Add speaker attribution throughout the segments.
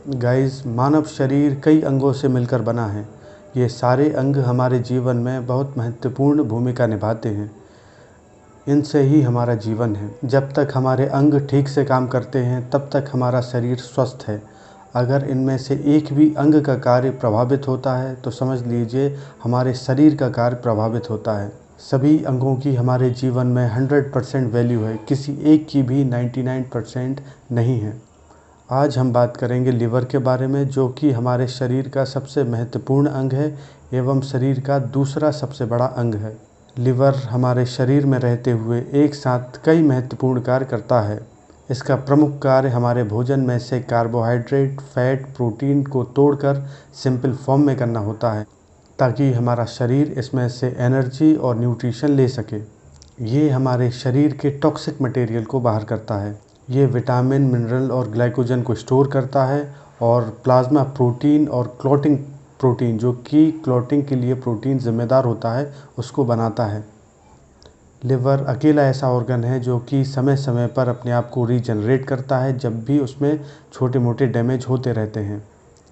Speaker 1: Guys, मानव शरीर कई अंगों से मिलकर बना है। ये सारे अंग हमारे जीवन में बहुत महत्वपूर्ण भूमिका निभाते हैं। इनसे ही हमारा जीवन है। जब तक हमारे अंग ठीक से काम करते हैं तब तक हमारा शरीर स्वस्थ है। अगर इनमें से एक भी अंग का कार्य प्रभावित होता है तो समझ लीजिए हमारे शरीर का कार्य प्रभावित होता है। सभी अंगों की हमारे जीवन में 100% वैल्यू है, किसी एक की भी 99% नहीं है। आज हम बात करेंगे लिवर के बारे में, जो कि हमारे शरीर का सबसे महत्वपूर्ण अंग है एवं शरीर का दूसरा सबसे बड़ा अंग है। लिवर हमारे शरीर में रहते हुए एक साथ कई महत्वपूर्ण कार्य करता है। इसका प्रमुख कार्य हमारे भोजन में से कार्बोहाइड्रेट, फैट, प्रोटीन को तोड़कर सिंपल फॉर्म में करना होता है, ताकि हमारा शरीर इसमें से एनर्जी और न्यूट्रिशन ले सके। ये हमारे शरीर के टॉक्सिक मटेरियल को बाहर करता है। ये विटामिन, मिनरल और ग्लाइकोजन को स्टोर करता है और प्लाज्मा प्रोटीन और क्लॉटिंग प्रोटीन, जो कि क्लॉटिंग के लिए प्रोटीन जिम्मेदार होता है, उसको बनाता है। लिवर अकेला ऐसा ऑर्गन है जो कि समय समय पर अपने आप को रीजनरेट करता है जब भी उसमें छोटे मोटे डैमेज होते रहते हैं।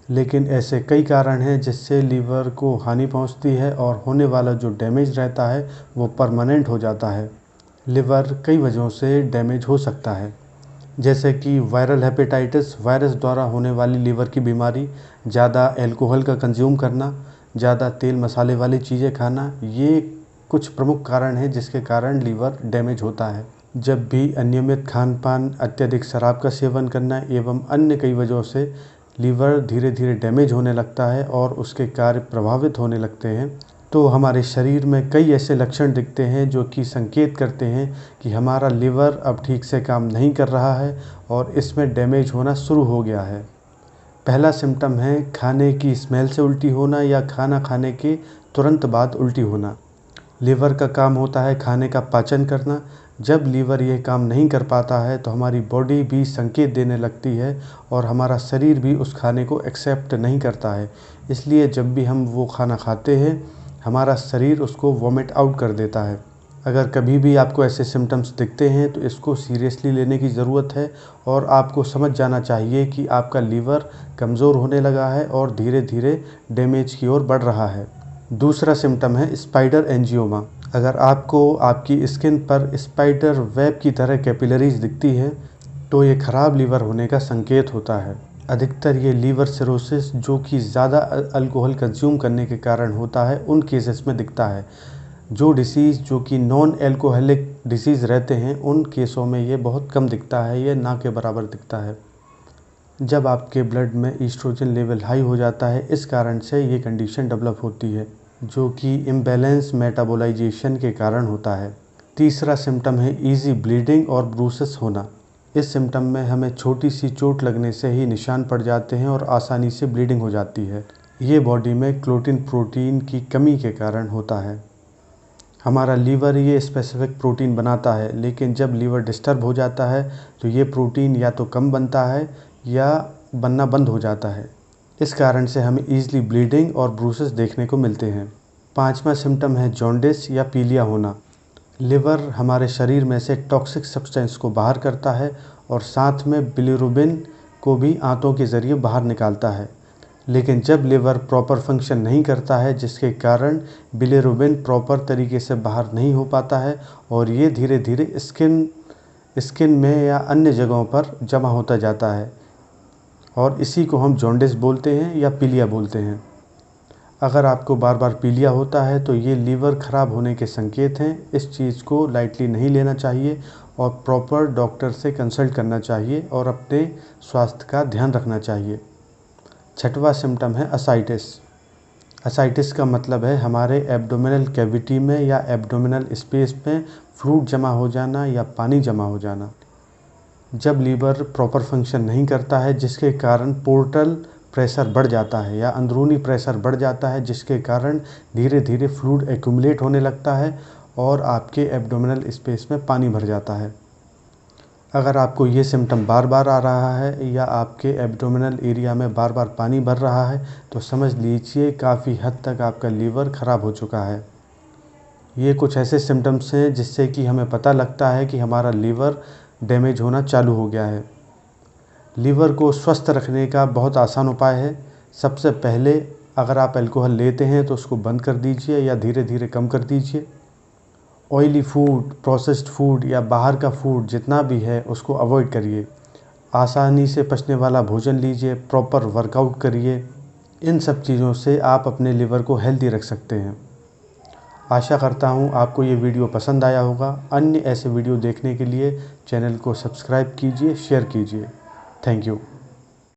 Speaker 1: लेकिन ऐसे कई कारण हैं जिससे लीवर को हानि पहुंचती है और होने वाला जो डैमेज रहता है वो परमानेंट हो जाता है। लिवर कई वजहों से डैमेज हो सकता है, जैसे कि वायरल हेपेटाइटिस, वायरस द्वारा होने वाली लीवर की बीमारी, ज़्यादा अल्कोहल का कंज्यूम करना, ज़्यादा तेल मसाले वाली चीज़ें खाना, ये कुछ प्रमुख कारण हैं जिसके कारण लीवर डैमेज होता है। जब भी अनियमित खान पान, अत्यधिक शराब का सेवन करना एवं अन्य कई वजहों से लीवर धीरे धीरे डैमेज होने लगता है और उसके कार्य प्रभावित होने लगते हैं, तो हमारे शरीर में कई ऐसे लक्षण दिखते हैं जो कि संकेत करते हैं कि हमारा लिवर अब ठीक से काम नहीं कर रहा है और इसमें डैमेज होना शुरू हो गया है। पहला सिम्टम है खाने की स्मेल से उल्टी होना या खाना खाने के तुरंत बाद उल्टी होना। लिवर का काम होता है खाने का पाचन करना। जब लीवर ये काम नहीं कर पाता है तो हमारी बॉडी भी संकेत देने लगती है और हमारा शरीर भी उस खाने को एक्सेप्ट नहीं करता है। इसलिए जब भी हम वो खाना खाते हैं हमारा शरीर उसको वॉमिट आउट कर देता है। अगर कभी भी आपको ऐसे सिम्टम्स दिखते हैं तो इसको सीरियसली लेने की ज़रूरत है और आपको समझ जाना चाहिए कि आपका लीवर कमज़ोर होने लगा है और धीरे धीरे डैमेज की ओर बढ़ रहा है। दूसरा सिम्टम है स्पाइडर एंजियोमा। अगर आपको आपकी स्किन पर स्पाइडर वेब की तरह कैपिलरीज दिखती है तो ये ख़राब लीवर होने का संकेत होता है। अधिकतर ये लीवर सिरोसिस, जो कि ज़्यादा अल्कोहल कंज्यूम करने के कारण होता है, उन केसेस में दिखता है। जो डिसीज़ जो कि नॉन अल्कोहलिक डिसीज़ रहते हैं उन केसों में ये बहुत कम दिखता है, ये ना के बराबर दिखता है। जब आपके ब्लड में ईस्ट्रोजन लेवल हाई हो जाता है, इस कारण से ये कंडीशन डेवलप होती है, जो कि इम्बैलेंस मेटाबोलाइजेशन के कारण होता है। तीसरा सिम्टम है ईजी ब्लीडिंग और ब्रूसेस होना। इस सिम्टम में हमें छोटी सी चोट लगने से ही निशान पड़ जाते हैं और आसानी से ब्लीडिंग हो जाती है। ये बॉडी में क्लोटिन प्रोटीन की कमी के कारण होता है। हमारा लीवर ये स्पेसिफिक प्रोटीन बनाता है, लेकिन जब लीवर डिस्टर्ब हो जाता है तो ये प्रोटीन या तो कम बनता है या बनना बंद हो जाता है। इस कारण से हमें ईजिली ब्लीडिंग और ब्रूसेस देखने को मिलते हैं। पांचवा सिम्टम है जॉन्डिस या पीलिया होना। लिवर हमारे शरीर में से टॉक्सिक सब्सटेंस को बाहर करता है और साथ में बिलिरुबिन को भी आंतों के ज़रिए बाहर निकालता है। लेकिन जब लिवर प्रॉपर फंक्शन नहीं करता है, जिसके कारण बिलिरुबिन प्रॉपर तरीके से बाहर नहीं हो पाता है और ये धीरे धीरे स्किन में या अन्य जगहों पर जमा होता जाता है और इसी को हम जॉन्डिस बोलते हैं या पीलिया बोलते हैं। अगर आपको बार बार पीलिया होता है तो ये लीवर ख़राब होने के संकेत हैं। इस चीज़ को लाइटली नहीं लेना चाहिए और प्रॉपर डॉक्टर से कंसल्ट करना चाहिए और अपने स्वास्थ्य का ध्यान रखना चाहिए। छठवां सिम्टम है असाइटिस। असाइटिस का मतलब है हमारे एब्डोमिनल कैविटी में या एब्डोमिनल स्पेस में फ्लूइड जमा हो जाना या पानी जमा हो जाना। जब लीवर प्रॉपर फंक्शन नहीं करता है, जिसके कारण पोर्टल प्रेशर बढ़ जाता है या अंदरूनी प्रेशर बढ़ जाता है, जिसके कारण धीरे धीरे फ्लूइड एक्यूमुलेट होने लगता है और आपके एब्डोमिनल स्पेस में पानी भर जाता है। अगर आपको ये सिम्टम बार बार आ रहा है या आपके एब्डोमिनल एरिया में बार बार पानी भर रहा है तो समझ लीजिए काफ़ी हद तक आपका लीवर ख़राब हो चुका है। ये कुछ ऐसे सिम्टम्स हैं जिससे कि हमें पता लगता है कि हमारा लीवर डैमेज होना चालू हो गया है। लीवर को स्वस्थ रखने का बहुत आसान उपाय है। सबसे पहले अगर आप अल्कोहल लेते हैं तो उसको बंद कर दीजिए या धीरे धीरे कम कर दीजिए। ऑयली फूड, प्रोसेस्ड फूड या बाहर का फूड जितना भी है उसको अवॉइड करिए। आसानी से पचने वाला भोजन लीजिए, प्रॉपर वर्कआउट करिए। इन सब चीज़ों से आप अपने लीवर को हेल्दी रख सकते हैं। आशा करता हूँ आपको ये वीडियो पसंद आया होगा। अन्य ऐसे वीडियो देखने के लिए चैनल को सब्सक्राइब कीजिए, शेयर कीजिए। Thank you.